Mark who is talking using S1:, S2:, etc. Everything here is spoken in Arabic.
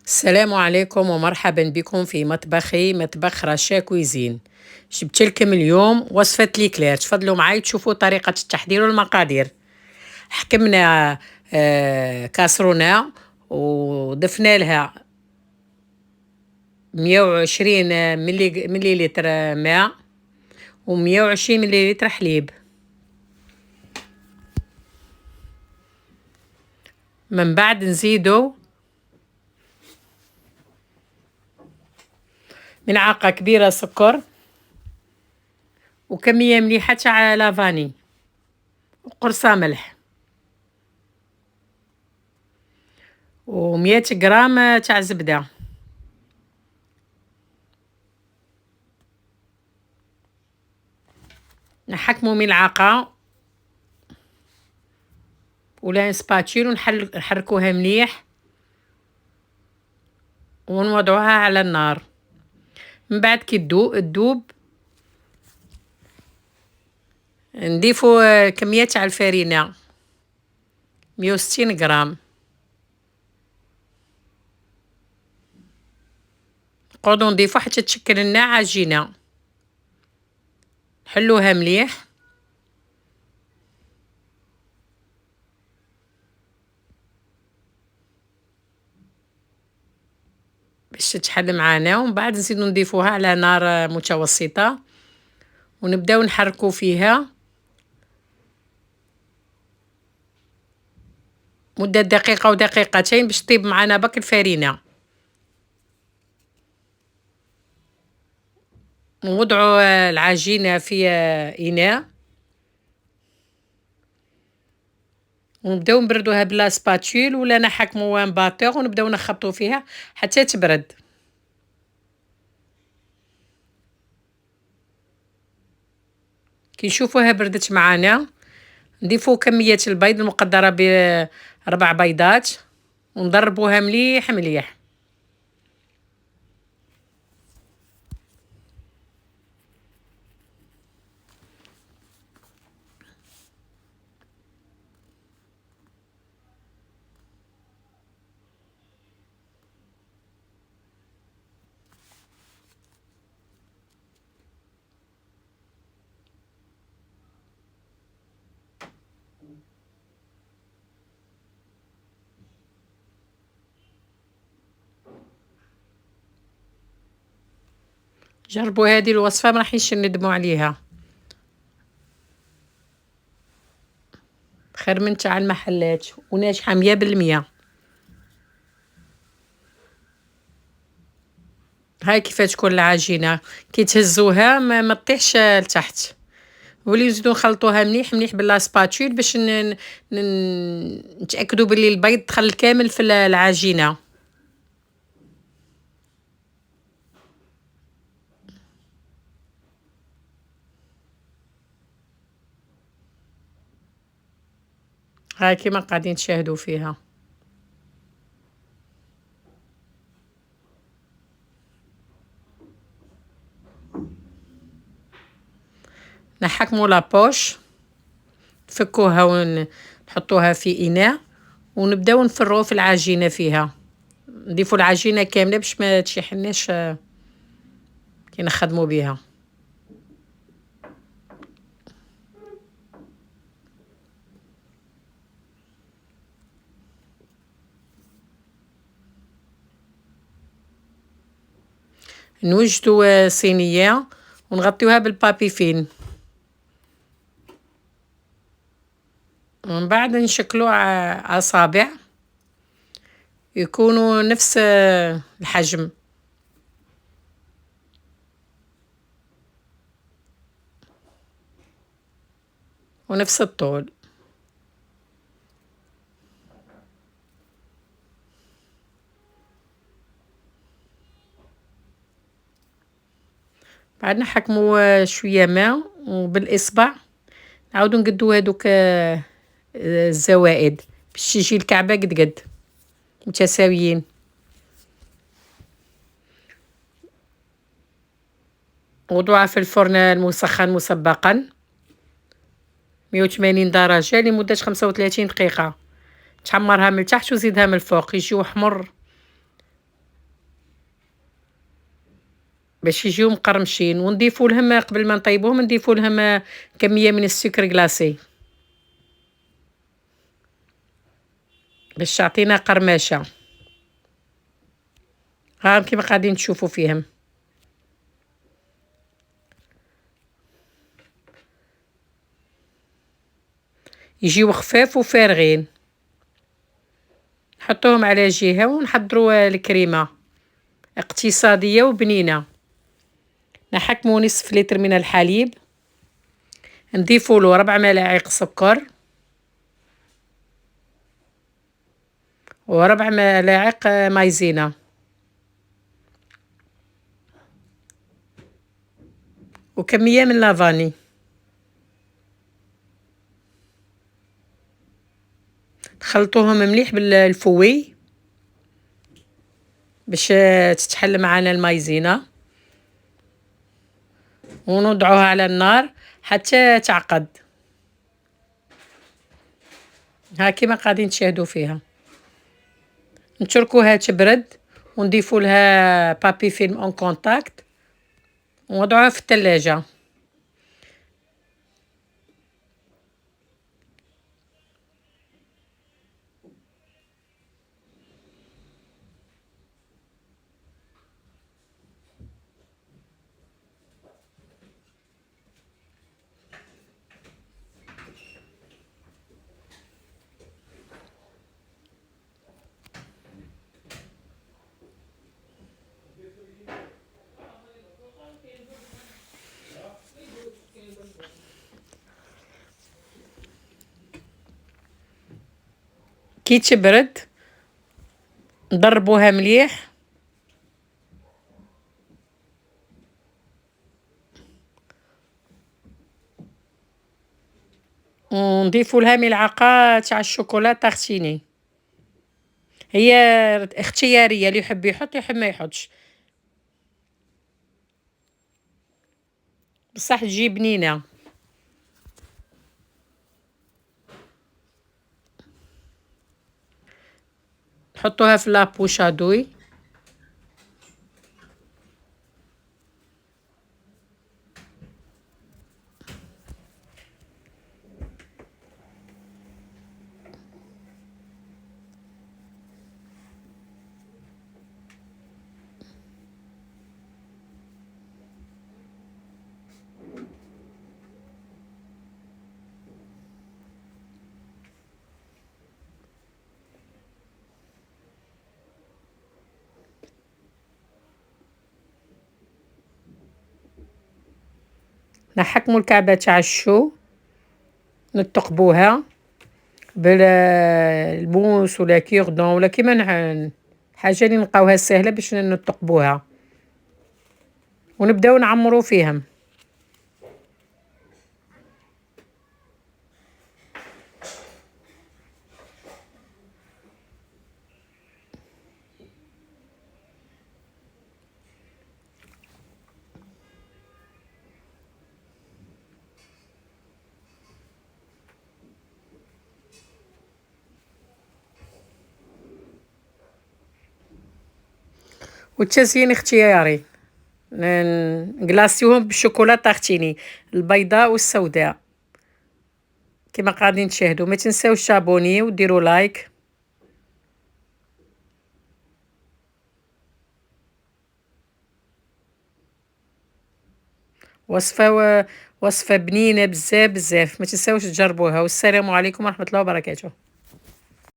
S1: السلام عليكم ومرحبا بكم في مطبخي مطبخ رشا كويزين. جبت لكم اليوم وصفة ليكلير، تفضلوا معي تشوفوا طريقة التحضير والمقادير. حكمنا كاسرونة وضفنا لها 120 مليلتر ماء و120 مليلتر حليب. من بعد نزيدو ملعقة كبيرة سكر وكمية مليحة تاع لافاني وقرصة ملح و100 غرام تاع زبدة. نحكمو ملعقة ولا سباتشيل ونحركوها مليح ونوضعوها على النار. من بعد كي تدوب نضيفو كمية تاع الفرينة 160 غرام. نقعدو نضيفو حتى تشكل لنا عجينة. نحلوها مليح باش تتحل معانا، ومن بعد نزيدو نضيفوها على نار متوسطة ونبداو نحركو فيها مدة دقيقة ودقيقتين باش طيب معانا برك الفرينة. نوضعوا العجينة في إناء ونبداو نبردوها بلا سباتشيل ولا نحكمو ان باتور ونبداو نخبطو فيها حتى تبرد. كي نشوفوها بردت معانا نضيفو كمية البيض المقدرة ب4 بيضات ونضربوها مليح مليح. جربوا هذه الوصفة ما راحيش ندموا عليها، خير من تاع المحلات وناجحة 100%. هاي كيفاش تكون العجينة كي تهزوها ما تطيحش لتحت، ولي نزيدو نخلطوها مليح مليح بلا سباتشيل باش نتأكدوا بلي البيض دخل كامل في العجينة. هاي كيما قاعدين تشاهدوا فيها. نحكموا لابوش نفكوها ونحطوها في إناء ونبداو نفرغو في العجينة فيها. نضيفو العجينة كاملة باش ما تشيحناش كي نخدمو بيها. نوجدو صينية ونغطيوها بالبابي فين، ومن بعد نشكلو أصابع يكونوا نفس الحجم ونفس الطول. بعد نحكمو شوية ماء وبالإصبع نعاودو نقدو هادوك الزوائد باش تجي الكعبة قد متساويين. وضعها في الفرن المسخن مسبقا 180 درجة لمدة 35 دقيقة. تحمرها من التحت وزيدها من الفوق يجيو حمر باش يجيو مقرمشين، ونضيفوا لهم قبل ما نطيبوهم نضيفوا لهم كمية من السكر كلاصي باش تعطينا قرمشة. ها كيما قاعدين تشوفوا فيهم. يجيو خفاف وفارغين. نحطوهم على جهة ونحضروا الكريمة اقتصادية وبنينة. نحكموا نصف لتر من الحليب، نضيفوا له 4 ملاعق سكر و4 ملاعق مايزينا، وكمية من لافاني. خلطوهم مليح بالفوي باش تتحل معنا المايزينا، ونوضعوها على النار حتى تعقد. ها كيما قاعدين تشاهدوا فيها. نتركوها تبرد ونضيفوا لها بابي فيلم اون كونتاكت ونوضعوها في الثلاجة. كي تبرد نضربوها مليح ونضيفوا لها ملعقة تاع الشوكولا تارتيني. هي اختيارية، اللي يحب يحط يحب ما يحطش، بصح تجي بنينة. نحطوها في لابوشادوي. نحكموا الكعبة تاع الشو، نتقبوها بالموس ولا كيردون ولا كيما حاجة اللي نلقاوها سهلة باش نتقبوها، ونبداو نعمرو فيهم. والتزيين اختياري، نقلاصيوهم بالشوكولا تارتيني البيضاء والسوداء كما قاعدين تشاهدوا. ما تنساوش تابوني وديروا لايك. وصفة بنينة بزاف بزاف، ما تنساوش تجربوها. والسلام عليكم ورحمة الله وبركاته.